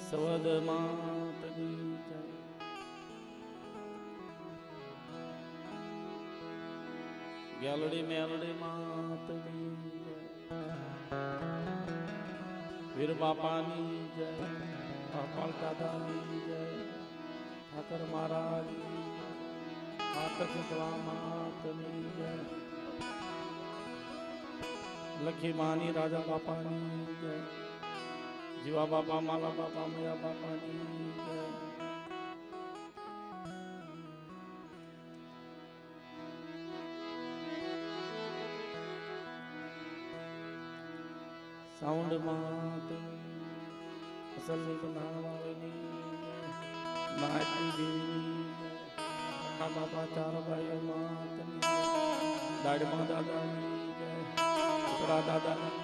સવદ માતની જય. ગેલડી મેલડી માતની જય. વીર બાપાની જય. ગોપાલ દાદાની જય. ઠાકર મહારાજની જય. માતા શીતળા માતની જય. લખી માની રાજા બાપાની જય. જીવા બાપા માલા બાપા મયા બાપાની જય. સાઉન્ડ માત અસલની બનાવવાની નાયકની દેવીની કાકા બાપા ચાર ભાઈઓ માતની દાડમાં દાદાની જય. ટુકડા દાદાની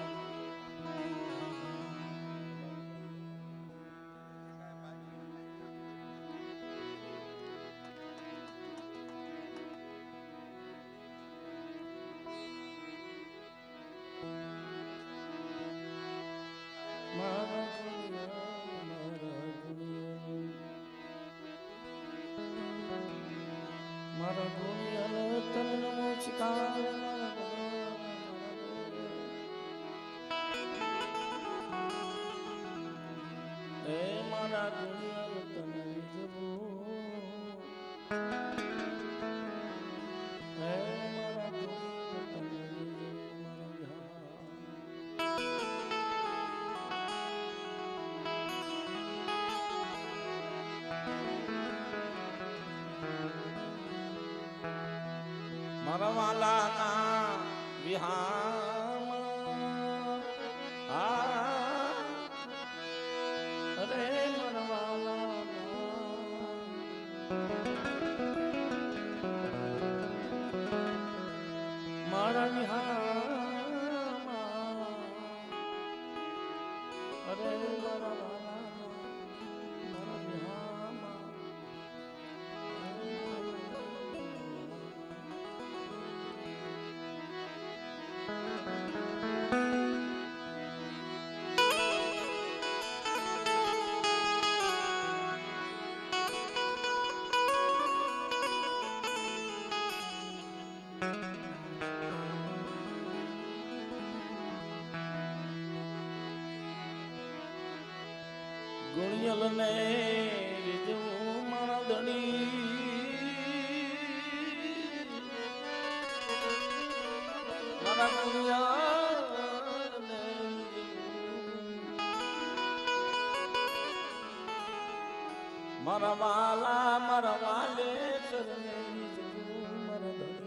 મારા ગુણિયા તનનો શિકાર એ મારા ગુણિયા તને જવું એ મારા ગુણિયા તને જવું મારા વાલાના વિહામાં અરે મારા વાલાના મારા વિહામાં અરે મારા વાલાના મારા વિહામાં ગુણિયલ ને રીજવું મારા ધણી મારા ગુણિયલ ને મારા વાલા મારા વાલે ચરણે રીજવું મારા ધણી.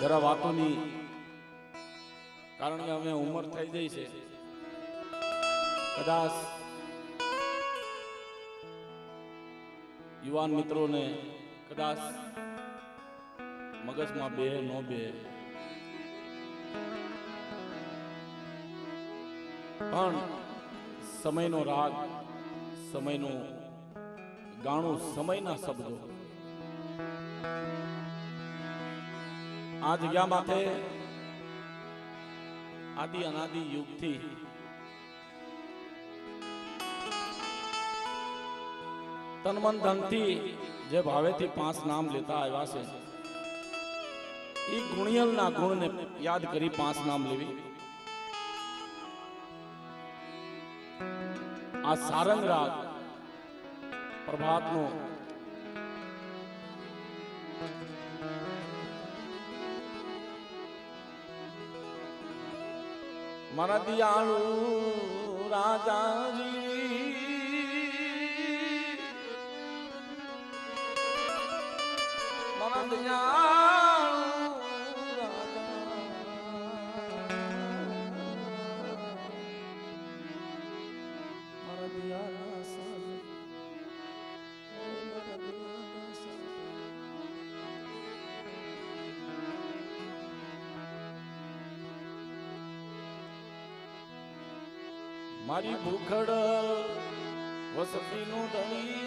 જરા વાતોની કારણ કે અમે ઉંમર થઈ ગઈ છે, કદાચ યુવાન મિત્રોને કદાચ મગજમાં બે નો બે, પણ સમયનો રાગ, સમયનું ગાણું, સમયના શબ્દો આ જગ્યા માથે આદિ અનાદિ યુગથી તન મન ધનથી જે ભાવેથી 5 નામ લેતા આવ્યા છે, એ ગુણિયલના ગુણને યાદ કરી 5 નામ લેવી. આ સારંગ રાગ પ્રભાતનો મારા દિયાળુ રાજાજી મારા દિયાળુ રાજા મારા દિયાળા સાજ મારા દિયાળા સાજ મારી ભૂખડ વસતીનું ધણી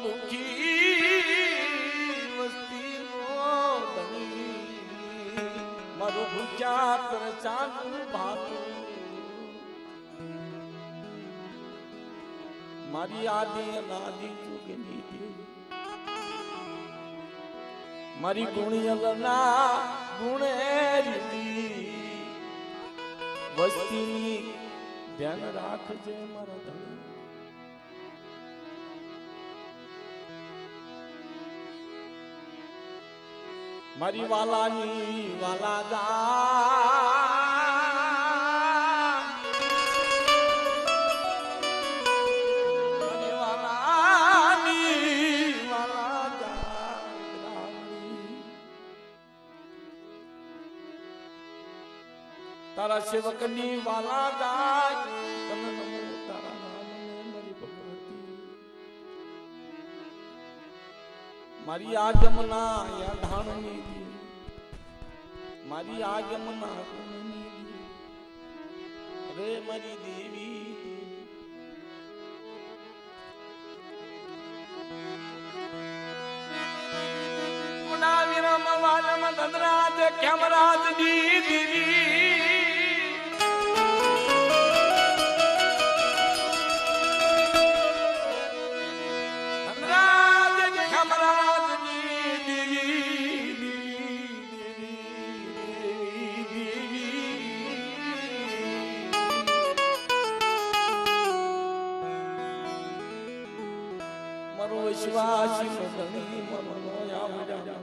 દુખી વસ્તીનો ધણી મારું ભૂખ્યા તરસાનું ભાતું મારી આદિ અનાદિ જુગની મારી ગુણિયલના ગુણે રીતી વસ્તીની ધ્યાન રાખજે મારા ધણી મારી વાલાની વાલા તારા સેવકની વાલા ગાય તને નમો તારા નામને મારી ભગવતી મારી આગમના યાધાણની મારી આગમના ગુણની રે મારી દેવી ગુણા વિરમ વાલમ ધનરાજ કેમરાજની દેવી વિશ્વાસી ધણી મનો આવડા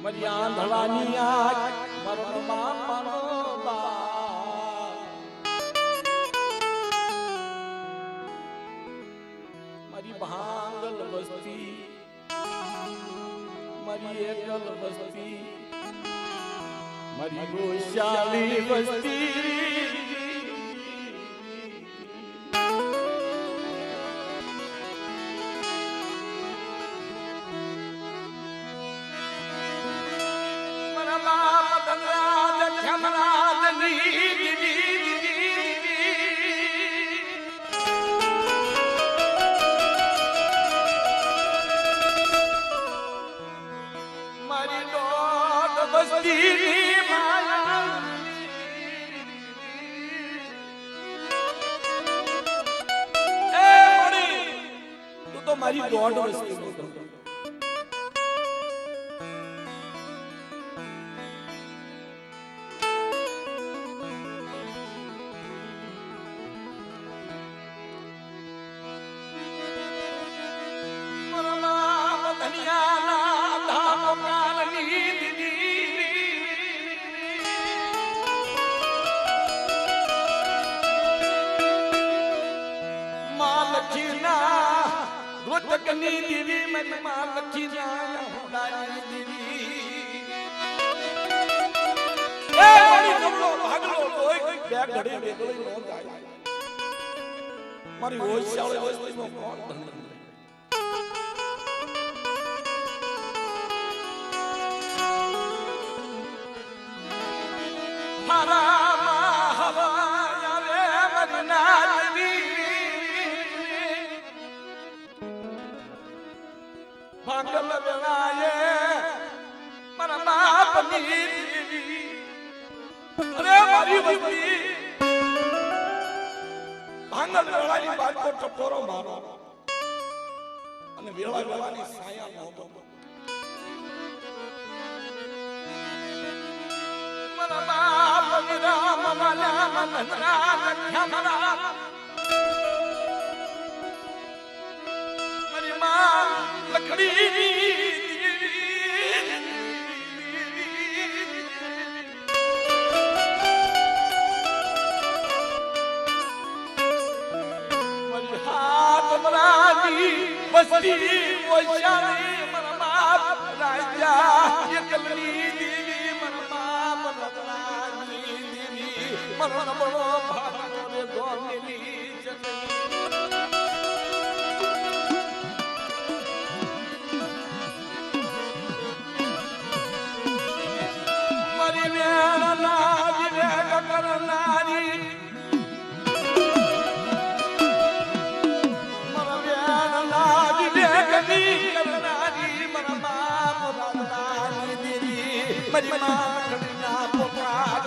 મારી આંધળાની આજ મારો બાપાનો મારી ભાંગલ વસ્તી મારી એકલ વસ્તી મારી ગોશાલી વસ્તી મારી દોઢ વસ્તી કની દેવી મનમાં લખી ના હોડાની દેવી એ મારી ગમલો ભાગલો કોઈ બે ઘડી વેગળી નો જાય મારી ઓછાળે વસ્તીનો કોણ ધન મારા મહવા આવે મના દેવી ભાંગલ વેળાએ મારા બાપની અરે મારી વસ્તી ભાંગલ વેળાની વાત પર ટપોરો મારો અને વેળા વેળાની સાયા નહોતો મારા બાપની રામ વાલા મનરા લખ્યા મારી માં લખડી મારી હાથ મરાની વસ્તી ઓછાની મારા બાપ રાજા એકલની દેવી મારા બાપ રત્નાની દેવી મારો બળો ભાગો રે ગોમની જગની મારી માં કડીના પોકાર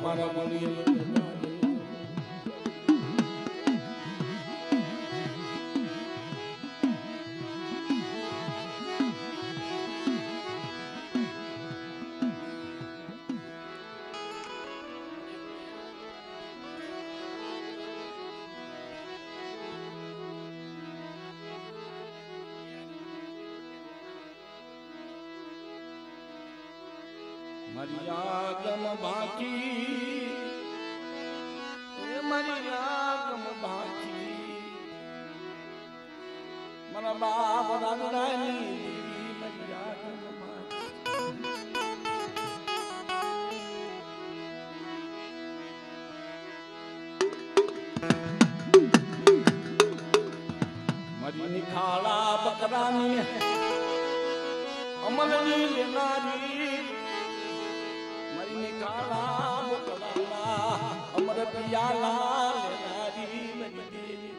મારા ગોળીએ મારી આગમ બાકી મારી આગમ બાકી મારા બાપ દાદાની મારી આગમ મારી નિખાળા બકરાની અમલની લેનારી નિકાલા મોકલાલા અમર પિયાલા લેનારી મરી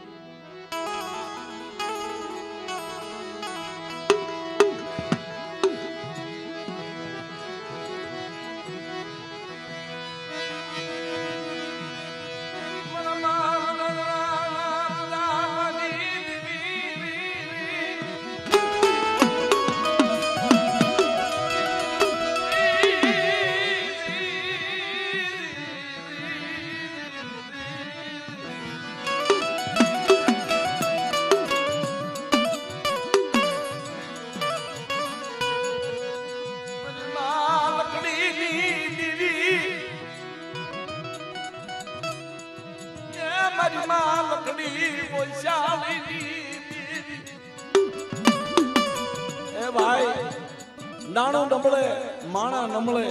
એ ભાઈ નાણું નમળે માણા નમળે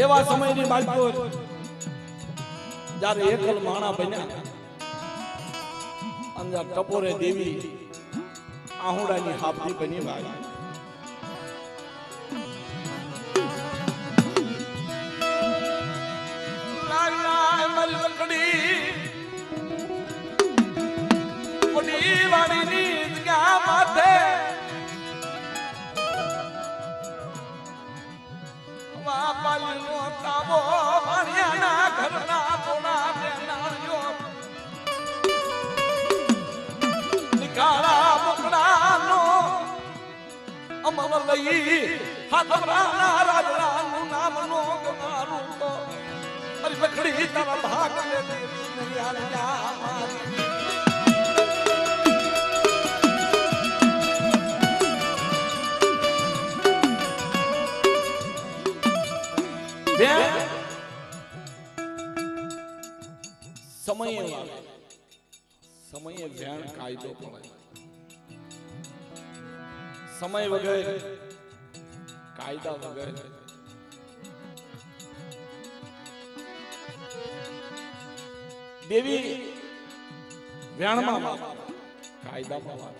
એવા સમયની બાજુ જ્યારે એકલ માણા બન્યા અંદર ટપોરે દેવી આહુડાની હાફતી બની ભાઈ લકડી તારા ભાગ સમયે વેણ કાયદો પડે સમય વગર કાયદા વગર દેવી વેણમાં કાયદામાં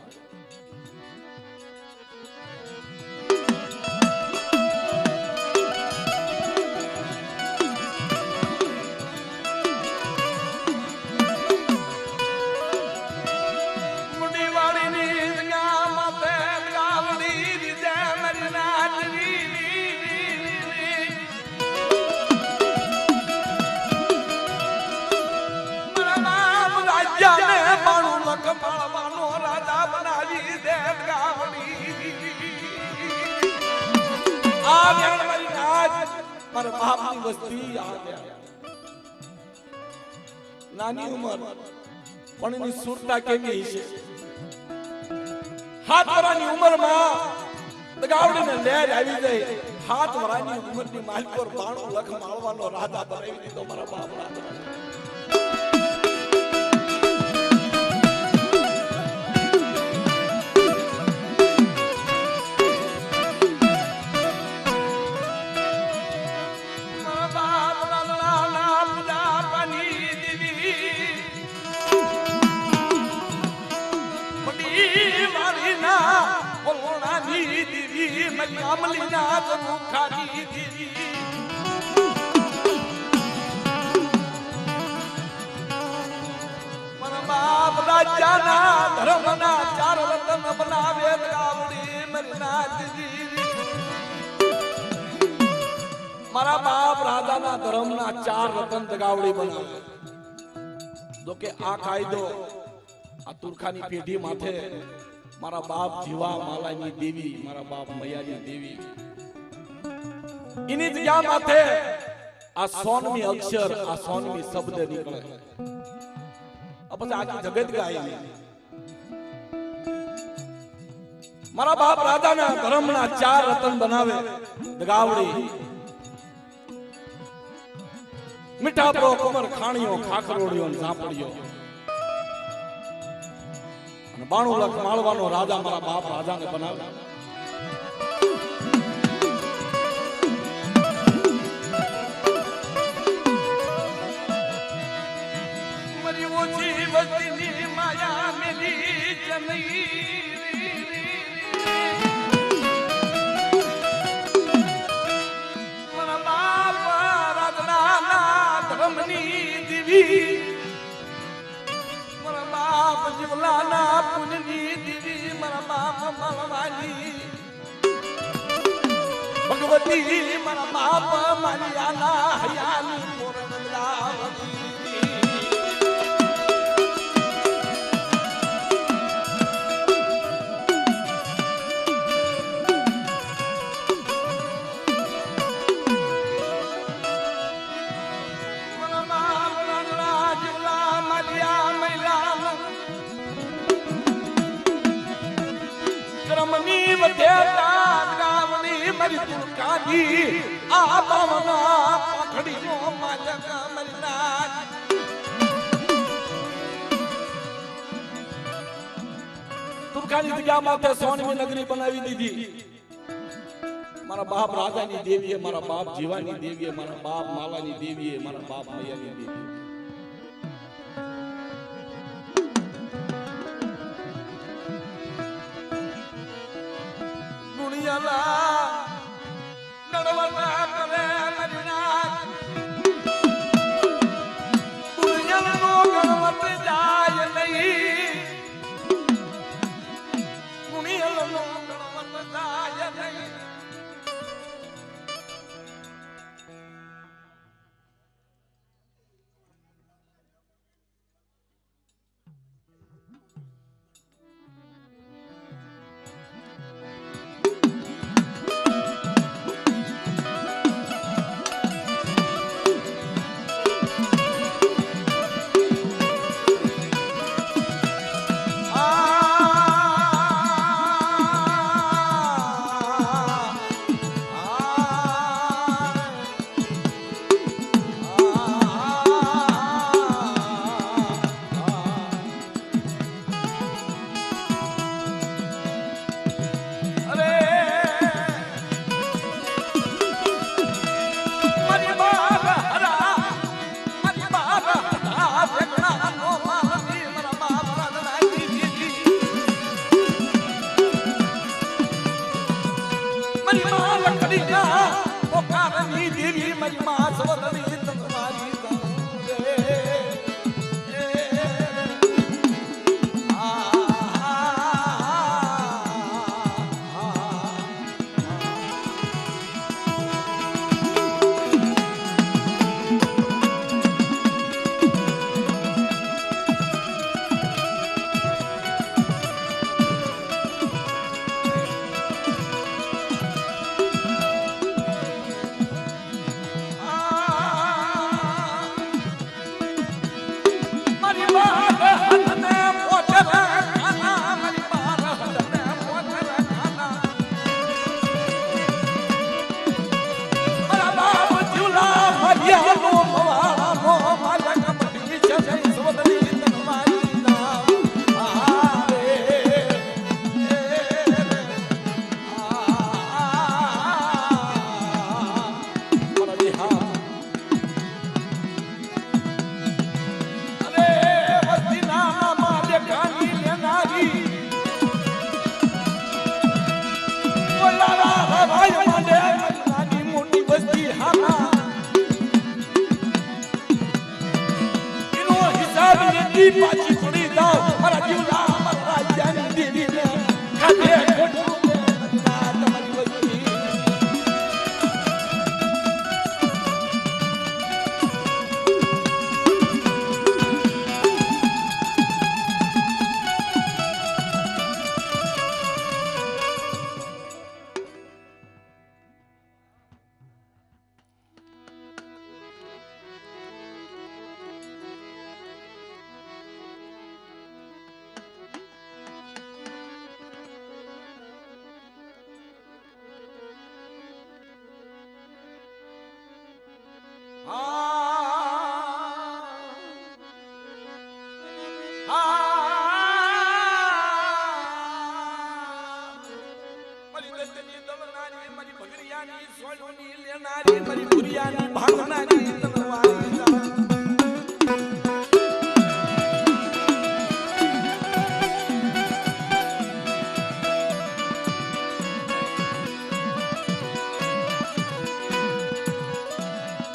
મારા બાપની વસ્તી નાની ઉંમર પણ એની સુરતા કેવી છે 7 વર્ષની ઉંમરમાં દગાવડીને લહેર આવી જાય 7 વર્ષની ઉંમરની માલિક પર 92 લાખ માળવાનો રાજા બનાવી દીધો મારા બાપડા સોનાની દેવી મારી આમલીના મુખાની દેવી મારા બાપ રાજાના ધર્મના ચાર રતન બનાવે ગાવડી મારી નાથ દેવી મારા બાપ રાજાના ધર્મના ચાર રતન દગાવડી બનાવે તો કે આ કાયદો આ તુરખાની પેઢી માથે મારા બાપ જીવા માલાની દેવી મારા બાપ મૈયાની દેવી એની જગ્યા માથે આ સોનમી અક્ષર આ સોનમી શબ્દ નીકળે પછી આખી જગત ગાય મારા બાપ રાજાના ધર્મના ચાર રતન બનાવે દગાવડી મીઠા પ્રો કમર ખાણીઓ ખાખરોડીઓ ઝાપડીઓ અને 92 લાખ માળવાનો રાજા મારા બાપ રાજાને બનાવ્યો મરી ઓછી વસ્તીની માયા મેલી જમી મારા બાપ રાજાના ધર્મની દેવી મારા બાપ જીવલાના પુનની દેવી મારા બાપ માલવાની ભગવતી મારા બાપ માલિયાના હયાની મોરંગલાવતી રમની વધેતા ગામની મરી તુલકાની આ બાવના પાખડીનો માલક મરનાર તુલકાની જગ્યા માથે સોનમી નગરી બનાવી દીધી મારા બાપ રાજાની દેવીએ મારા બાપ જીવાની દેવીએ મારા બાપ માલાની દેવીએ મારા બાપ મૈયાની દેવીએ નડવતા કરે મરીનાથ પુણ્યનો ગણવત જાય નહીં પુણ્યનો ગણવત જાય નહીં પાછી છોડી દઉં મારા જીવલા મારા રાજ્યાની દેવીને ખાતે ખોટું તમારી વસ્તી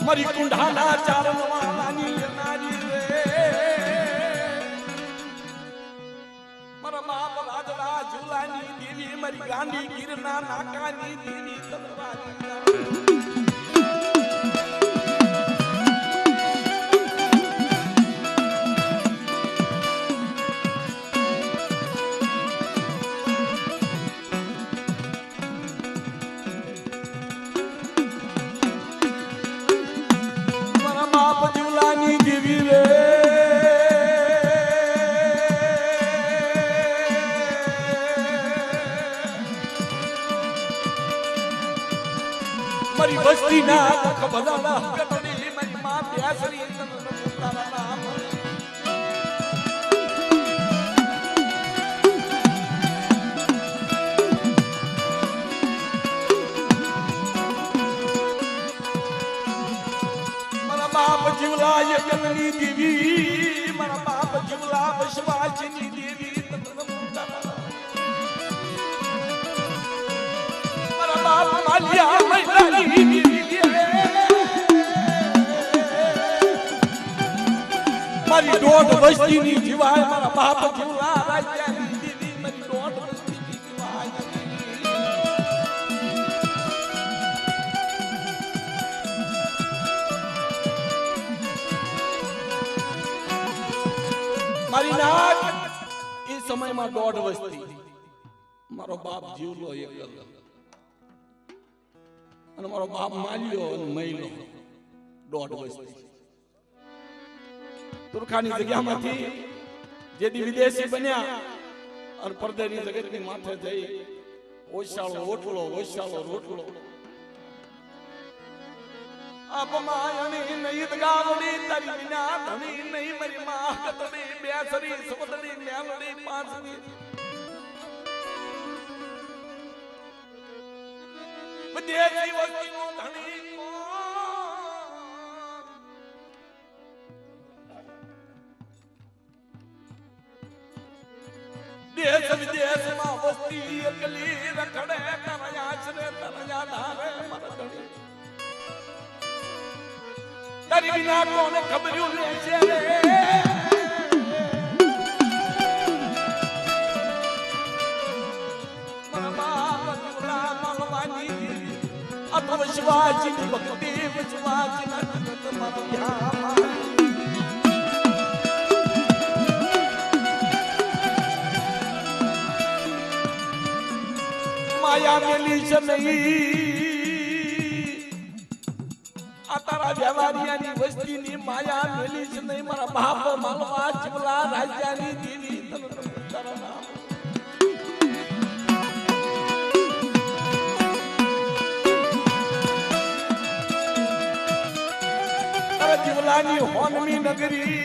મારી કુંઢાના ચારણવાળાની લેનારી રે મારા બાપ રાજડા ઝુલાની દેવી મારી ગાંડી ગીરના નાકાની દેવી તલવારી મારી વસ્તી ના ખબરના હકતની મારી માં પ્યાસરી તારા નામ મારા બાપ જીવલા યજ્ઞની દેવી મારા બાપ જીવલા વિશ્વાસની દેવી મારા બાપ માલિયા મારી દોઢ વસ્તીની જીવાય મારા બાપ જીવલા રાજ્યાની દેવી મારી દોઢ વસ્તીની જીવાય મારી નાક એ સમયમાં દોઢ વસ્તી મારો બાપ જીવલો એક અને મારો બાપ માલ્યો અને મહિલો દોઢ વસ્તી તુરખાની જગ્યામાંથી જેથી વિદેશી બન્યા અને પરદેની જગતની માથે જઈ ઓછાળો રોટલો અપમાયણી નહીં ગાવડી તારી વિના ધણી નહીં મારી માં કતડી બેસરી સોદડી મેલડી પાંચની વિદેશી વસ્તીનો ધણી દેશ વિદેશમાં વસ્તી એકલી રખડે તરયા આશરે તરયા ધારે મરદણી તારી વિના કોને ખબર્યું લે છે રે મારા બાપ જીવલા માલવાની આત્મવિશ્વાસની ભક્તિ વિશ્વાસના જગત મારો ધ્યાન માયા મેલી છે નહીં આ તારા વ્યવહારિયાની વસ્તીની માયા મેલી છે નહીં મારા બાપ માલવા જીવલા રાજ્યાની દેવી તારા નામ તારા જીવલાની હોનમી નગરી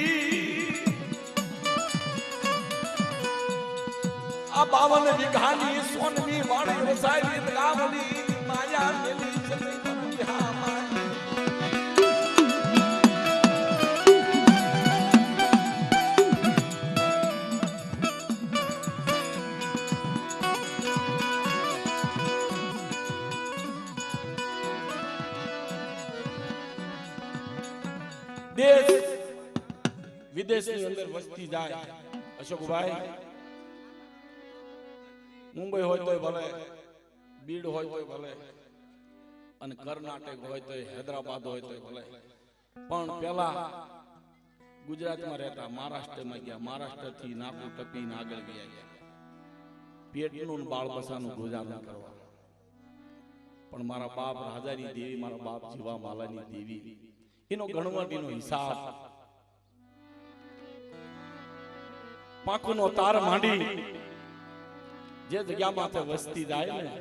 આ 52 વીઘાની સોનની વાળી રસાયલી ગામની માયા મેલી છે વિદેશની અંદર વસ્તી જાય અશોકભાઈ, મુંબઈ હોય તોય ભલે, બીડ હોય તોય ભલે, અને કર્ણાટક હોય તોય, હૈદરાબાદ હોય તોય ભલે, પણ પેલા ગુજરાતમાં રહેતા મહારાષ્ટ્રમાં ગયા, મહારાષ્ટ્રથી નાકું ટપીને આગળ ગયા, પેટનું બાળ બસાનું ગુજારણ કરવા. પણ મારા બાપ રાજાની દેવી, મારા બાપ જીવા માલાની દેવી, એનો ગણવટીનો હિસાબ પાંખનો તાર માંડી જે જગ્યામાં વસ્તી જાય ને,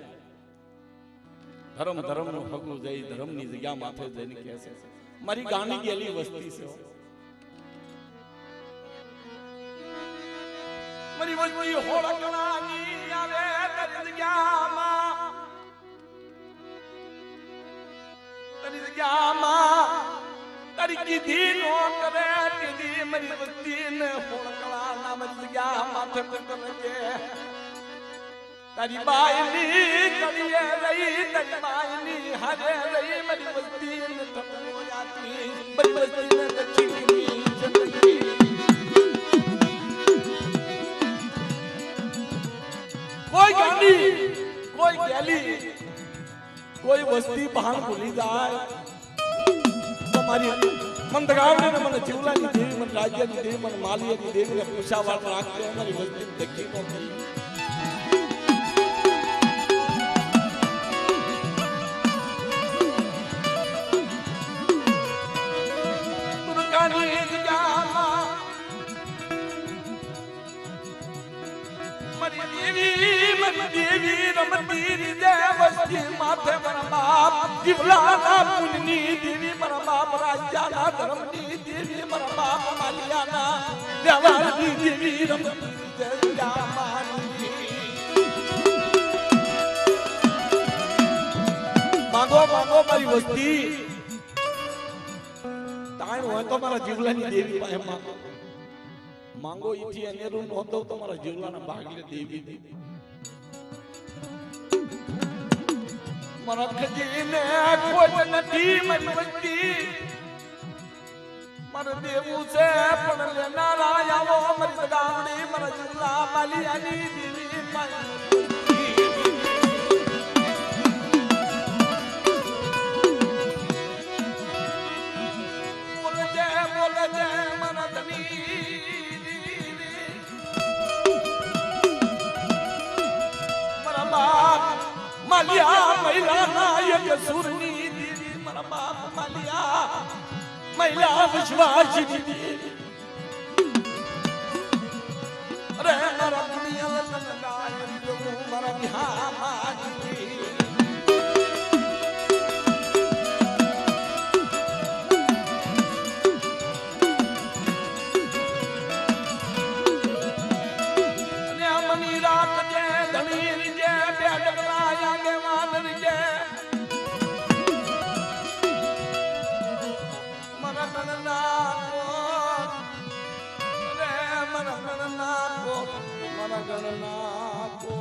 ધર્મ નું હગું જઈ ધર્મની જગ્યા માથે જઈને કહે છે મારી ગાની ગયેલી વસ્તી છે, મારી વસ્તી હોળકણાની આવે તારી જગ્યામાં, તારી જગ્યામાં તારી કીધી નો કરે, કીધી મારી વસ્તીને હોળકણા મારી જગ્યા માથે કરજે. તારી બાયની કડીએ રહી, તારી બાયની હારે રહી, મારી વસ્તીને થપનો યાતી, મારી વસ્તીને દક્ષિણની જિંદગી. કોઈ ગાંડી, કોઈ ગેલી, કોઈ વસ્તી બહાર ભૂલી જાય તો મારી મંદગાવને મને જીવલાની દેવી, મને રાજ્યની દેવી, મને માલિયાની દેવીને પૂછાવાળ રાખજો, મારી વસ્તી દક્ષિણો કરી. દેવી રમતી વસ્તી માથે મારા બાપ જીવલાના પુણ્યની દેવી, મારા બાપ રાજ્યના ધર્મની દેવી, મારા બાપ માલિયાના દેવાળની દેવી રમતી માંગો માંગો મારી વસ્તી, તાણ હોય તો મારા જીવલાની દેવી પાસે માંગો, માંગો ઈથી અનેરું નોંધો તો મારા જીવલાના ભાગલે દેવી. મરખજીને કોઈ નથી મારી વસ્તી, મારે દેવું છે પણ લેનારા આવો, મારી ગામડી મારા જીવલા માલિયાની દેવી બોલે છે મારા ધની, મારા બાપ માલિયા મહિલાના એક સુરની દેવી, મારા બાપ માલિયા મહિલા વિશ્વાસી દેવી. અરે મારા દુનિયા લગાય મારા બિહાર માજી, અને મની રાત જે ધણી જે બે ડગલા આગેવાન જે મરા ગણના કો, અરે મરા ગણના કો, મરા ગણના કો.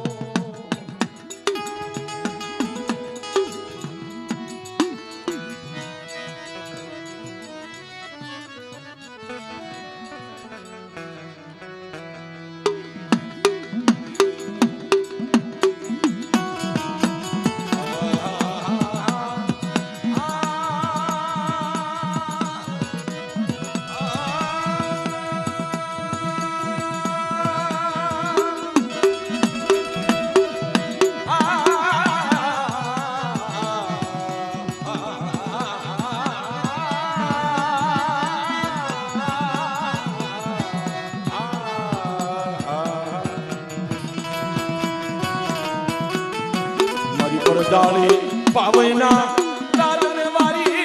ડાળી પાવના રાતને વારી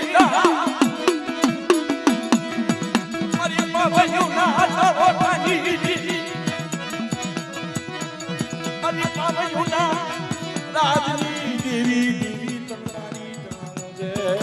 મારી પાવયુના ટોટાની, મારી પાવયુના રાજની દેવી દેવી તમારી જાણે.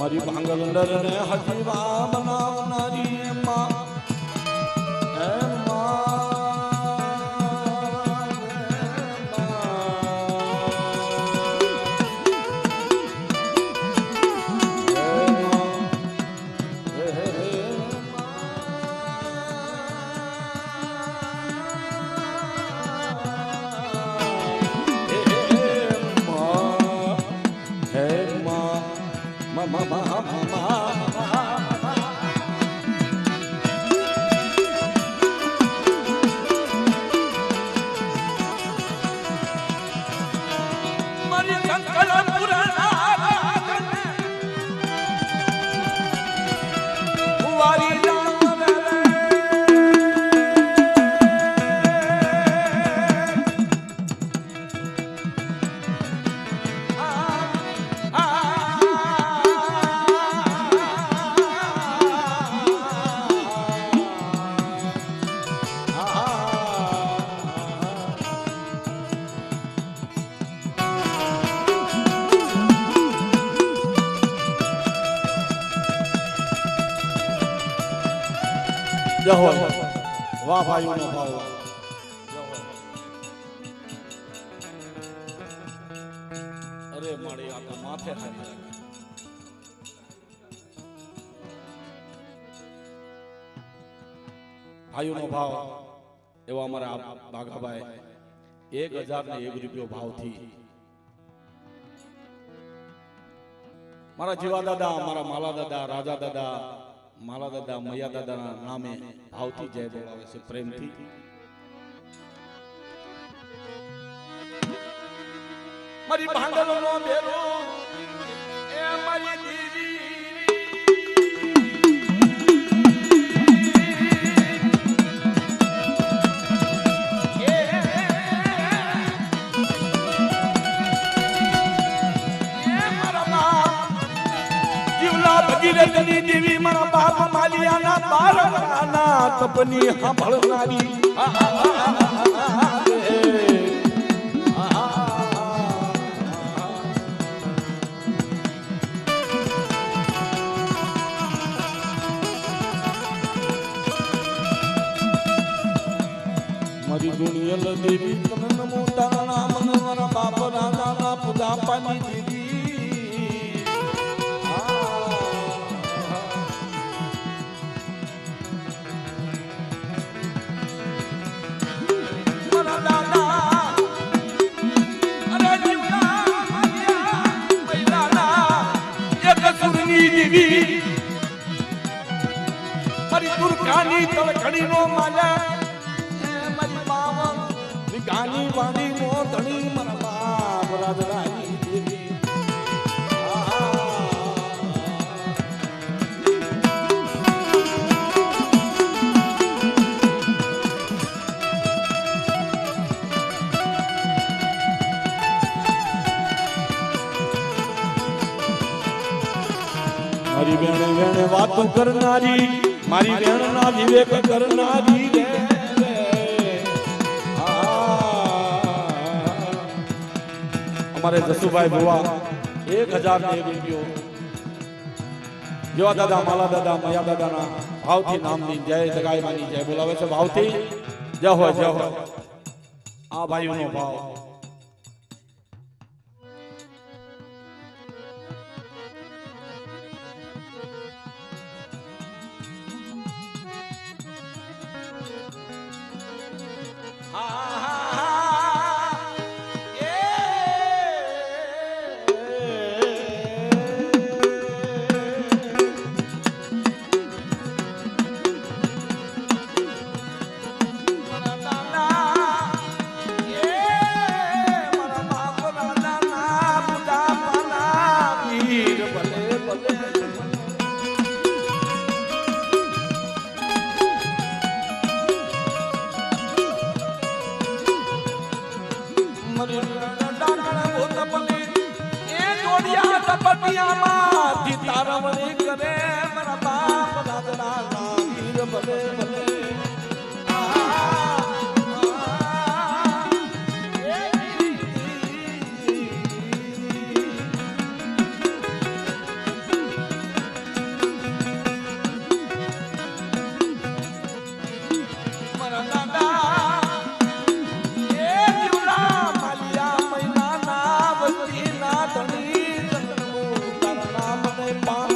મારી ભાંગલંદર ને હજીવા બનાવનારી માં હે જય હો વાહ ભાઈઓનો ભાવ અરે મારી આ તો માથે ખાલી ભાઈઓનો ભાવ એવા અમારા બાઘાભાઈ 1001 રૂપિયો ભાવથી મારા જીવા દાદા મારા માલા દાદા રાજા દાદા માલા દાદા મૈયા દાદાના નામે ભાવથી જય બોલાવે છે પ્રેમથી મારી ભાંડલનો બેરો એ મારી દીદી ભગીરથની દેવી મારા બાપ માલિયાના બારણાના તપની સાંભળનારી મારી દુનિયલ દેવી તને નમો તારા નામ મારા બાપ રાજાના પૂજા પાની દેવી મારી દુર્ગાની તલખડી નો માલા મારી બાવન વિગાની વાણી નો ધણી મારા બાપ રાજરાની દેવી મારી વેણે વેણે વાતો કરનારી મારી વેણના વિવેક કરનારી રે અમારે જસુભાઈ ભુવા 1001 રૂપિયો જેવા દાદા માલા દાદા મયા દાદાના ભાવથી નામની જય જગાઈમાની જય બોલાવે છે ભાવથી જય હો આ ભાઈઓનો ભાવ તારવણી કરે મારા બાપ દાદા વીર ભલે ભલે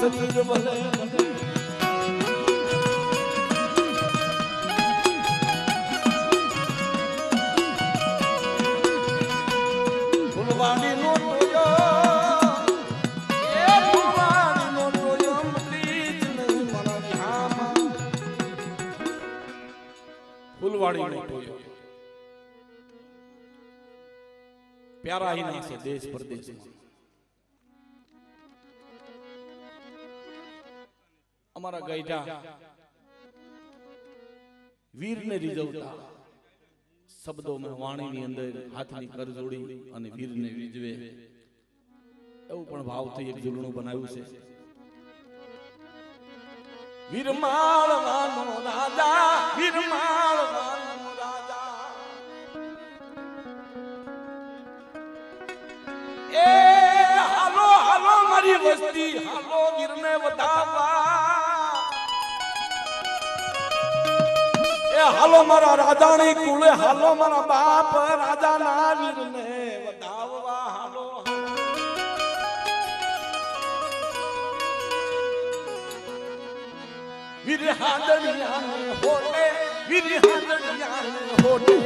સતીજ ભલે ફૂલવાડી નો ટોયો એ ફૂલવાડી નો ટોયો મળી જ નહીં મારા ધામા ફૂલવાડી નો ટોયો प्यारा ही ना से देश प्रदेश हमारा गैठा वीर ने रिजवता शब्दों में वाणी ની અંદર હાથની કર જોડી અને વીર ને રીજવે એવું પણ ભાવથી એક ઝૂલણું બનાવ્યું છે વીરમાળ વાનો રાજા વીરમાળ વાનો રાજા એ હાલો હાલો મારી વસ્તી હાલો વીરને વધાવવા એ હાલો મારા રાજાની કુળે હાલો મારા બાપ રાજાના વીરને વધાવવા હાલો વીર હાંડળિયાને હોટે વીર હાંડળિયાને હોટે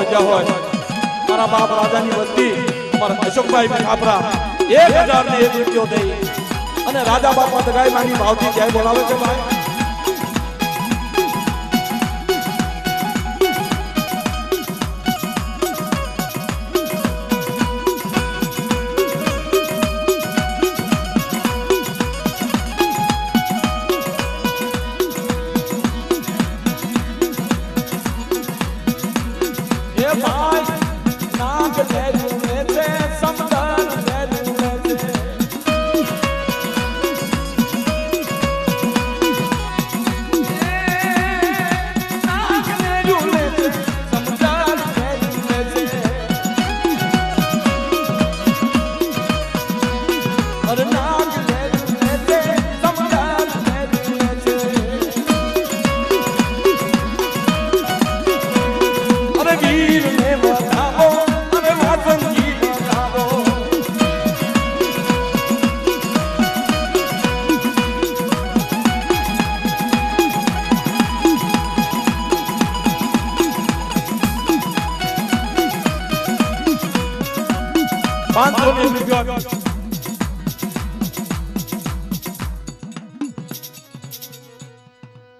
जय हो मारा बाप राजानी वस्ती मारा अशोकभाई खापरा 1001 રૂપિયો દઈ અને રાજા બાપા દગાઈ માની ભાવથી જય બોલાવે છે ભાઈ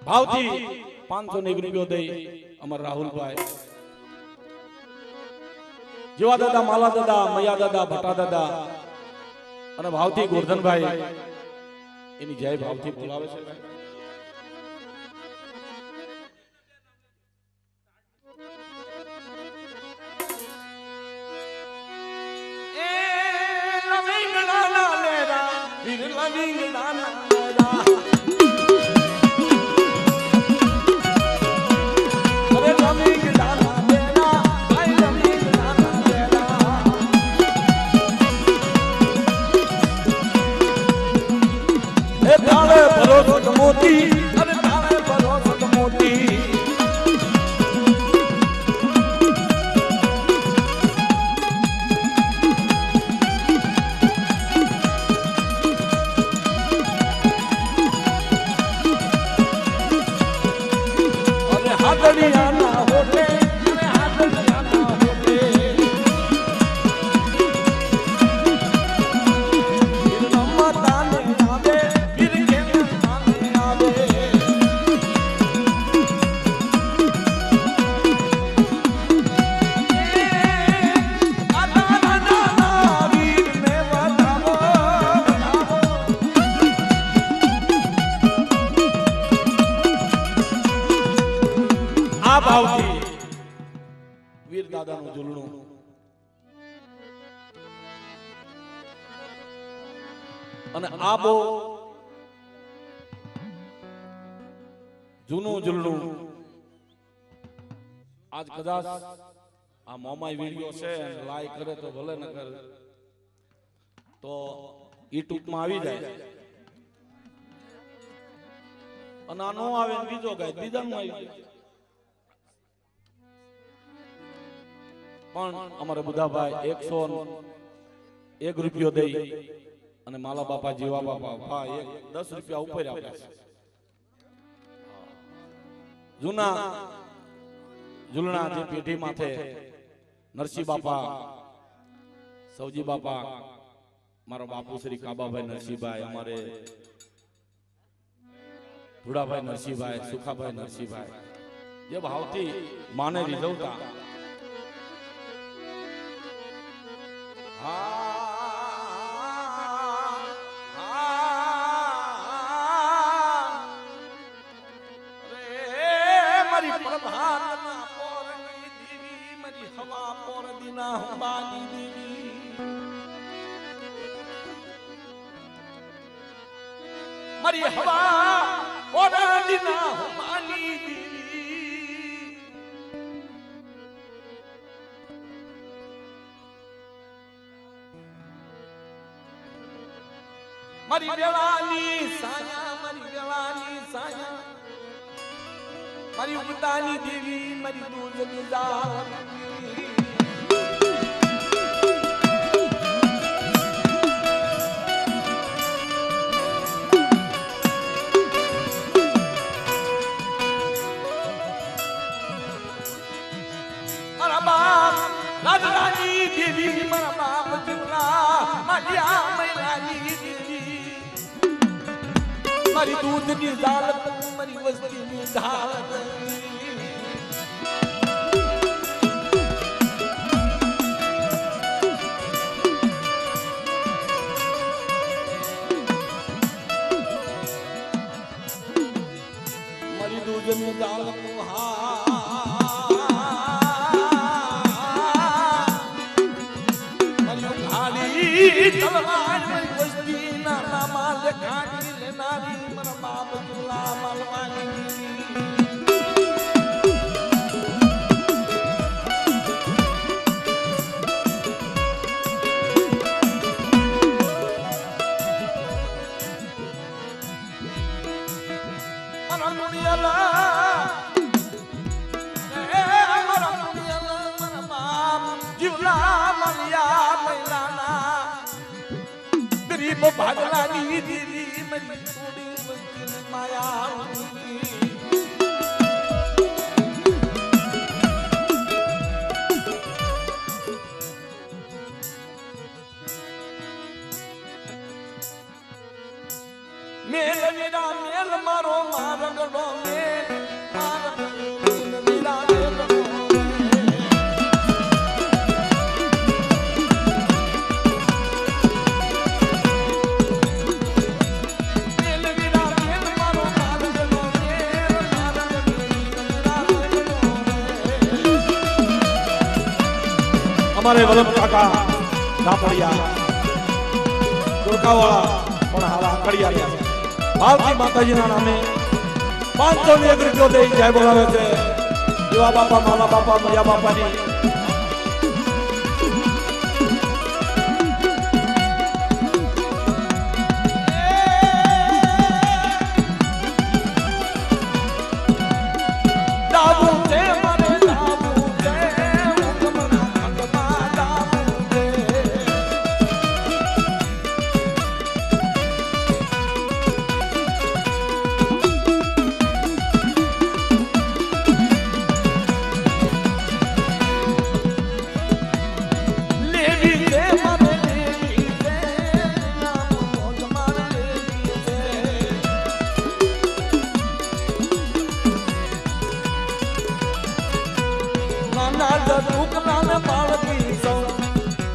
ભાવથી 501 રૂપિયો દઈ અમર રાહુલભાઈ જીવા દાદા માલા દાદા મયા દાદા ભટા દાદા અને ભાવથી ગોરધનભાઈ એની જય ભાવથી બોલાવે છે મોતી અરે તારે ભરોસત મોતી અરે હાથડિયાના હોટે અરે હાથડિયાના હોટે નમતાને નામે વીર કેમ ભાવથી વીર દાદાનું ઝૂલણું અને આ બહુ જૂનું ઝૂલણું આજ કદાચ આ મોમાઈ વિડિયો છે અને લાઈક કરે તો ભલે ન કરે તો યુટ્યુબ માં આવી જાય અને આ નો આવે ને બીજો ગાય બીજાનું આવી જાય પણ અમારે બુધાભાઈ 101 રૂપિયો દઈ અને માલા બાપા જીવા બાપા ભાઈ 10 રૂપિયા ઉપર આપ્યા છે જૂના જે પેઢી માથે નરસિંહ બાપા સૌજી બાપા મારા બાપુ શ્રી કાબાભાઈ નરસિંહભાઈ અમારે ધુડાભાઈ નરસિંહભાઈ સુખાભાઈ નરસિંહભાઈ જે ભાવથી માને રીઝવતા મારી પ્રભાતના પોરની દેવી મારી હવા પોર દિના હંબાની દેવી મારી હવા પોર દિના હંબાની દેવી મારી વેળાની સાયા મારી ઉગતાની દેવી મારી દૂધની દાળ મારા બાપ રાજરાની દેવી મારા બાપ જુના મારી મૈલાની દેવી મારી દૂધની દાળ મારી વસ્તીની દાળ મારી દૂધની દાળ તલવાર મારી વસ્તી ના નામા લખાડી લેનારી મારા બાપ જુલા માલવાની મારા મુનિયાલા મારા બાપ જુલા માલિયા મૈલાના ગરીબ ભાગલાની દીદી મારી થોડી વસ્તી માયા મેલ વીરા મેલ મારો મારગડો મેલ વીરા અમારે વલ્લભ કાકા ધાપડિયા દુર્ગાવાળા પણ હાલા કડિયા ભારતી માતાજીના નામે 501 રૂપિયો દઈ જય બોલાવે છે જીવા બાપા માલા બાપા મૈયા બાપાની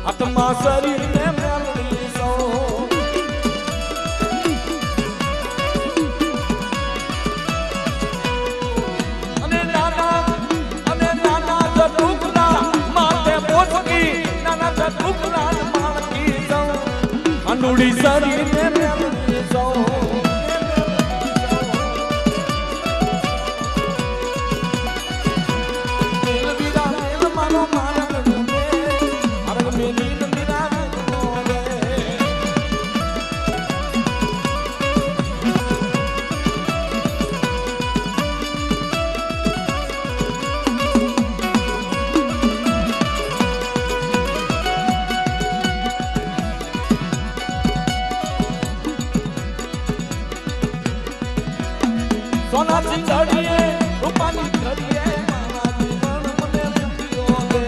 હાથમાં શરીર ને મેળવી સૌ અને નાના જટુકડા માથે પોચકી નાના જટુકડા માળકી સૌ અંડુડી શરીર ને મેળવી સૌ મેલ વીરા મેલ મારો મારા સોનાથી ઘડીએ રૂપાની ઘડીએ મારા જીવન મને મૂક્યો દે.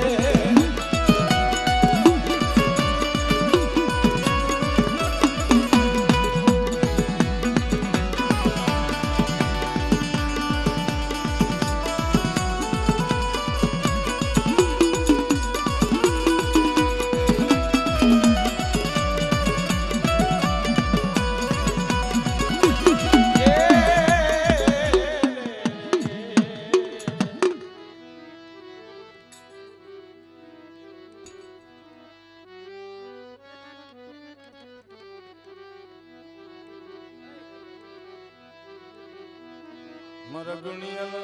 મારા ગુણિયા